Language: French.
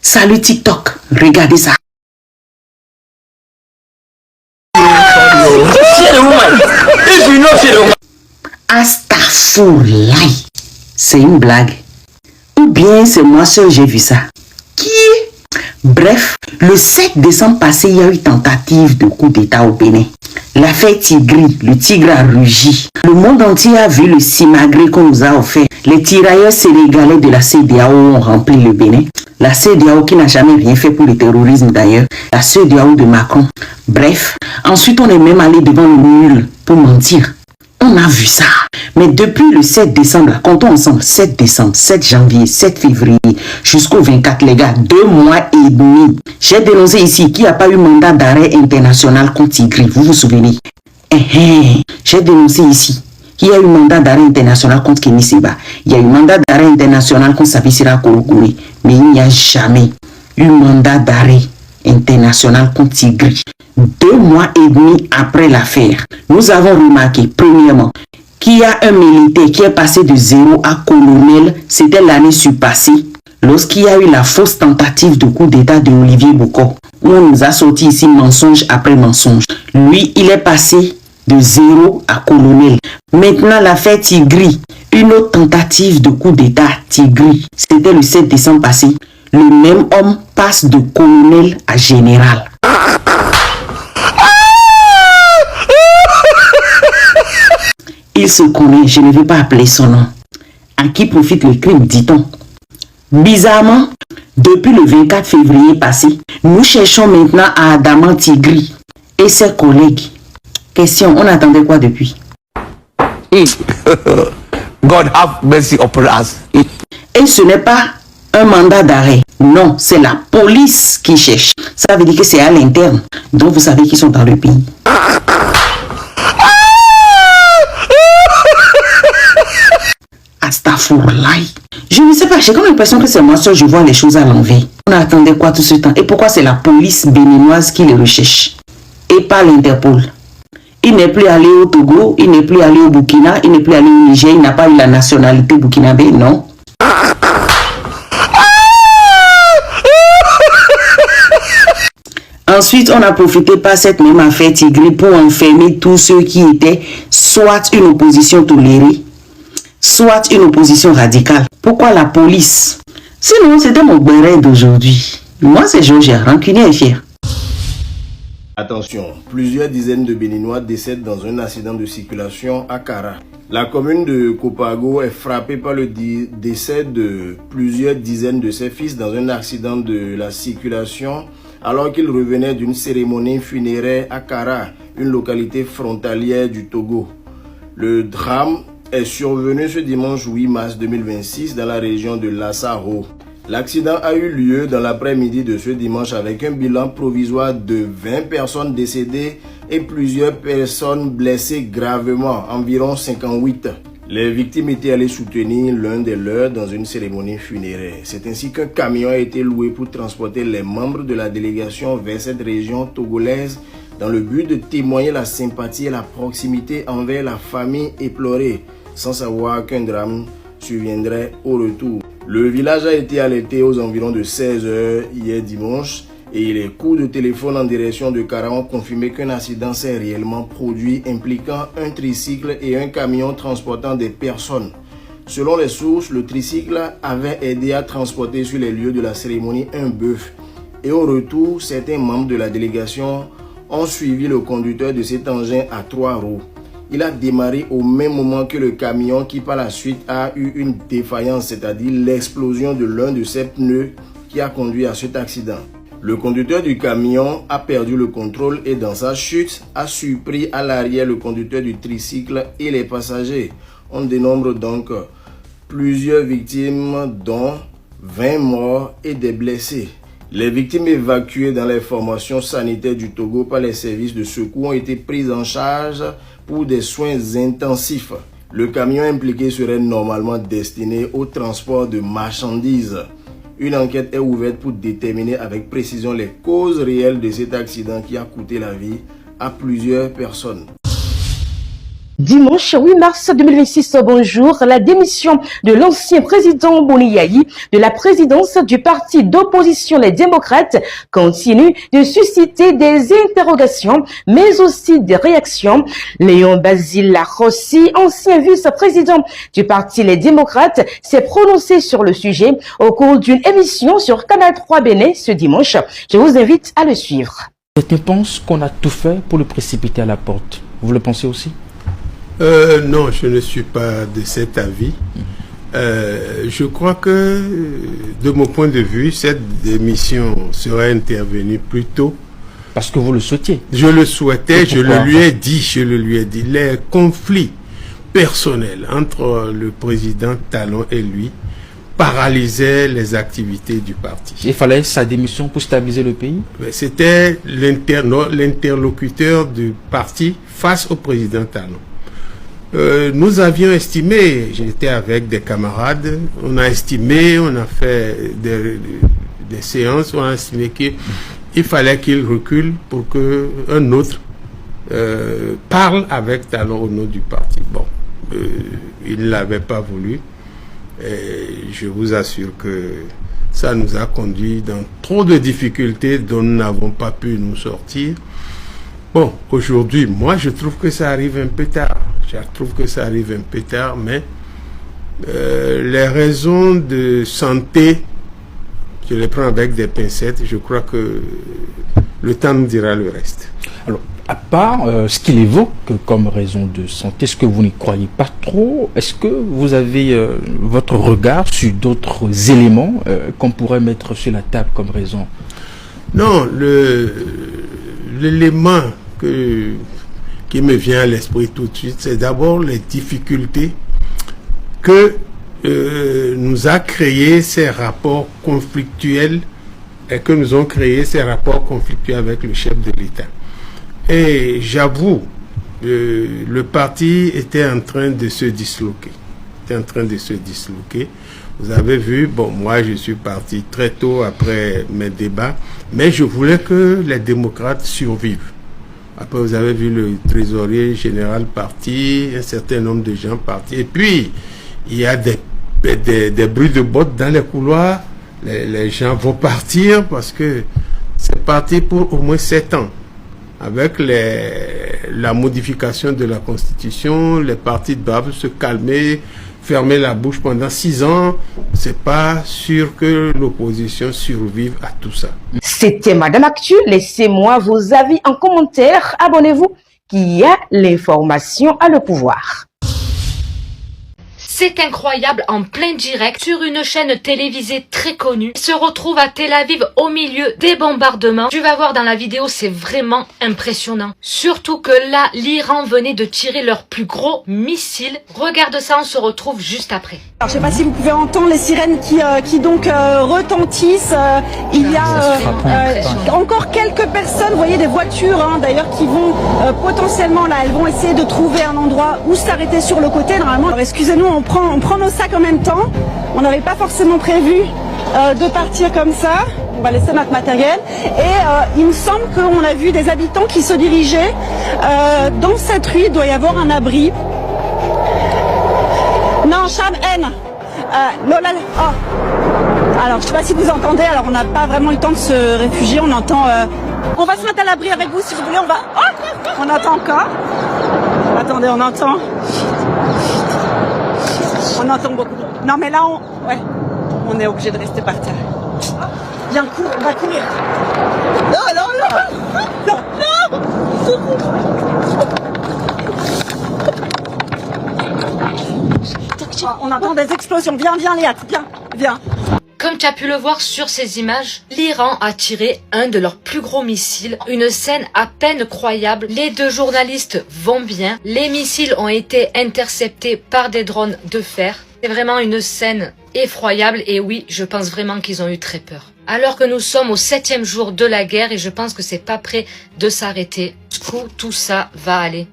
Salut TikTok, regardez ça. Astaghfirullah. C'est une blague. Ou bien c'est moi seul j'ai vu ça. Qui? Bref, le 7 décembre passé, il y a eu tentative de coup d'État au Bénin. L'affaire Tigri, le tigre a rugi. Le monde entier a vu le simagré qu'on nous a offert. Les tirailleurs sénégalais de la CEDEAO ont rempli le Bénin. La CEDEAO qui n'a jamais rien fait pour le terrorisme d'ailleurs. La CEDEAO de Macron. Bref, ensuite on est même allé devant le nul pour mentir. On a vu ça. Mais depuis le 7 décembre, comptons ensemble, 7 décembre, 7 janvier, 7 février, jusqu'au 24, les gars, 2 mois et demi. J'ai dénoncé ici qu'il n'y a pas eu mandat d'arrêt international contre Tigri, vous vous souvenez? J'ai dénoncé ici qu'il y a eu mandat d'arrêt international contre Kémy Séba. Il y a eu mandat d'arrêt international contre Sabisira Kouroukouri. Mais il n'y a jamais eu mandat d'arrêt international contre Tigri. 2 mois et demi après l'affaire, nous avons remarqué, premièrement, qu'il y a un militaire qui est passé de 0 à colonel, c'était l'année surpassée, lorsqu'il y a eu la fausse tentative de coup d'État de Olivier Bokor, où on nous a sorti ici mensonge après mensonge. Lui, il est passé de 0 à colonel. Maintenant, l'affaire Tigri, une autre tentative de coup d'État Tigri, c'était le 7 décembre passé. Le même homme passe de colonel à général. Il se connaît, je ne vais pas appeler son nom. À qui profite le crime, dit-on? Bizarrement, depuis le 24 février passé, nous cherchons maintenant à Adama Tigri et ses collègues. Question, on attendait quoi depuis? God have mercy upon us. Et ce n'est pas un mandat d'arrêt. Non, c'est la police qui cherche. Ça veut dire que c'est à l'interne. Donc vous savez qu'ils sont dans le pays. Astaghfirullah. Je ne sais pas, j'ai comme l'impression que c'est moi seul, je vois les choses à l'envers. On attendait quoi tout ce temps? Et pourquoi c'est la police béninoise qui les recherche? Et pas l'Interpol. Il n'est plus allé au Togo, il n'est plus allé au Burkina, il n'est plus allé au Niger, il n'a pas eu la nationalité burkinabé, non. Ensuite, on a profité par cette même affaire Tigri pour enfermer tous ceux qui étaient soit une opposition tolérée, soit une opposition radicale. Pourquoi la police? Sinon, c'était mon béret d'aujourd'hui. Moi, c'est Georgia, rancunier et fier. Attention, plusieurs dizaines de Béninois décèdent dans un accident de circulation à Kara. La commune de Kopago est frappée par le décès de plusieurs dizaines de ses fils dans un accident de la circulation alors qu'ils revenaient d'une cérémonie funéraire à Kara, une localité frontalière du Togo. Le drame est survenu ce dimanche 8 mars 2026 dans la région de Lassaro. L'accident a eu lieu dans l'après-midi de ce dimanche avec un bilan provisoire de 20 personnes décédées et plusieurs personnes blessées gravement, environ 58. Les victimes étaient allées soutenir l'un des leurs dans une cérémonie funéraire. C'est ainsi qu'un camion a été loué pour transporter les membres de la délégation vers cette région togolaise dans le but de témoigner la sympathie et la proximité envers la famille éplorée, sans savoir qu'un drame surviendrait au retour. Le village a été alerté aux environs de 16 h hier dimanche et les coups de téléphone en direction de Kara ont confirmé qu'un accident s'est réellement produit impliquant un tricycle et un camion transportant des personnes. Selon les sources, le tricycle avait aidé à transporter sur les lieux de la cérémonie un bœuf et au retour, certains membres de la délégation ont suivi le conducteur de cet engin à 3 roues. Il a démarré au même moment que le camion qui par la suite a eu une défaillance, c'est-à-dire l'explosion de l'un de ses pneus qui a conduit à cet accident. Le conducteur du camion a perdu le contrôle et dans sa chute a surpris à l'arrière le conducteur du tricycle et les passagers. On dénombre donc plusieurs victimes dont 20 morts et des blessés. Les victimes évacuées dans les formations sanitaires du Togo par les services de secours ont été prises en charge pour des soins intensifs. Le camion impliqué serait normalement destiné au transport de marchandises. Une enquête est ouverte pour déterminer avec précision les causes réelles de cet accident qui a coûté la vie à plusieurs personnes. Dimanche 8 mars 2026, bonjour, la démission de l'ancien président Boni Yayi de la présidence du parti d'opposition Les Démocrates continue de susciter des interrogations, mais aussi des réactions. Léon Basile Larossi, ancien vice-président du parti Les Démocrates, s'est prononcé sur le sujet au cours d'une émission sur Canal 3 Bénin ce dimanche. Je vous invite à le suivre. Certains pensent qu'on a tout fait pour le précipiter à la porte. Vous le pensez aussi? Non, je ne suis pas de cet avis. Je crois que, de mon point de vue, cette démission serait intervenue plus tôt. Parce que vous le souhaitiez? Je le souhaitais, je le lui ai dit. Les conflits personnels entre le président Talon et lui paralysaient les activités du parti. Il fallait sa démission pour stabiliser le pays? C'était l'interlocuteur du parti face au président Talon. Nous avions estimé, j'étais avec des camarades, on a estimé, on a fait des séances, on a estimé qu'il fallait qu'il recule pour qu'un autre parle avec Talon au nom du parti. Bon, il ne l'avait pas voulu et je vous assure que ça nous a conduit dans trop de difficultés dont nous n'avons pas pu nous sortir. Bon, aujourd'hui, moi je trouve que ça arrive un peu tard. Mais les raisons de santé, je les prends avec des pincettes. Je crois que le temps nous dira le reste. Alors, à part ce qu'il évoque comme raison de santé, est-ce que vous n'y croyez pas trop? Est-ce que vous avez votre regard sur d'autres éléments qu'on pourrait mettre sur la table comme raison? Non, l'élément qui me vient à l'esprit tout de suite, c'est d'abord les difficultés que nous a créé ces rapports conflictuels et que nous ont créé ces rapports conflictuels avec le chef de l'État. Et j'avoue, le parti était en train de se disloquer. Vous avez vu, bon, moi je suis parti très tôt après mes débats, mais je voulais que les démocrates survivent. Après, vous avez vu le trésorier général parti, un certain nombre de gens partis. Et puis, il y a des bruits de bottes dans les couloirs. Les gens vont partir parce que c'est parti pour au moins 7 ans. Avec la modification de la Constitution, les partis doivent se calmer, fermer la bouche pendant 6 ans. C'est pas sûr que l'opposition survive à tout ça. C'était Madame Actu. Laissez-moi vos avis en commentaire. Abonnez-vous, qu'il y a l'information à le pouvoir. C'est incroyable, en plein direct, sur une chaîne télévisée très connue, il se retrouve à Tel Aviv au milieu des bombardements. Tu vas voir dans la vidéo, c'est vraiment impressionnant. Surtout que là, l'Iran venait de tirer leur plus gros missile. Regarde ça, on se retrouve juste après. Alors, je ne sais pas si vous pouvez entendre les sirènes qui donc retentissent. Il y a encore quelques personnes, vous voyez des voitures d'ailleurs qui vont potentiellement là, elles vont essayer de trouver un endroit où s'arrêter sur le côté normalement. Alors excusez-nous, on prend nos sacs en même temps. On n'avait pas forcément prévu de partir comme ça. On va laisser notre matériel. Et il me semble qu'on a vu des habitants qui se dirigeaient dans cette rue. Il doit y avoir un abri. Non, Cham N. Lola. Oh. Alors, je ne sais pas si vous entendez. Alors, on n'a pas vraiment le temps de se réfugier. On entend. On va se mettre à l'abri avec vous si vous voulez. On va. Oh, on entend encore. Attendez, on entend. On entend beaucoup. Non, mais là, on est obligé de rester par terre. Viens, on va courir. Non. On entend des explosions. Viens, Léa, viens. Comme tu as pu le voir sur ces images, l'Iran a tiré un de leurs plus gros missiles. Une scène à peine croyable. Les 2 journalistes vont bien. Les missiles ont été interceptés par des drones de fer. C'est vraiment une scène effroyable et oui, je pense vraiment qu'ils ont eu très peur. Alors que nous sommes au 7e jour de la guerre et je pense que c'est pas prêt de s'arrêter. Jusqu'où tout ça va aller?